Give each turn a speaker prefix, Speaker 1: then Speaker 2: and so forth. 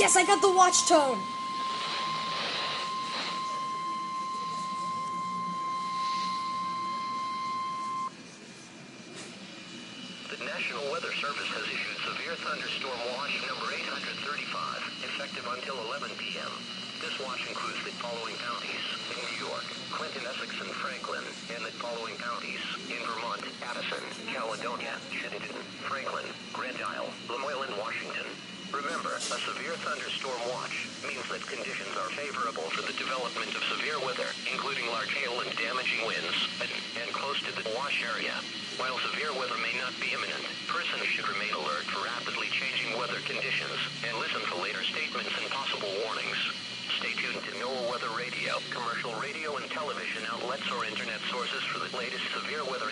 Speaker 1: Yes, I got the watch tone.
Speaker 2: The National Weather Service has issued severe thunderstorm watch number 835, effective until 11 p.m. This watch includes the following counties in New York: Clinton, Essex, and Franklin, and the following counties in Vermont: Addison, Caledonia, Chittenden, Franklin, Grand Isle, Lamoille, and Washington. Remember, a severe thunderstorm watch means that conditions are favorable for the development of severe weather, including large hail and damaging winds, and close to the wash area. While severe weather may not be imminent, persons should remain alert for rapidly changing weather conditions and listen for later statements and possible warnings. Stay tuned to NOAA Weather Radio, commercial radio and television outlets, or internet sources for the latest severe weather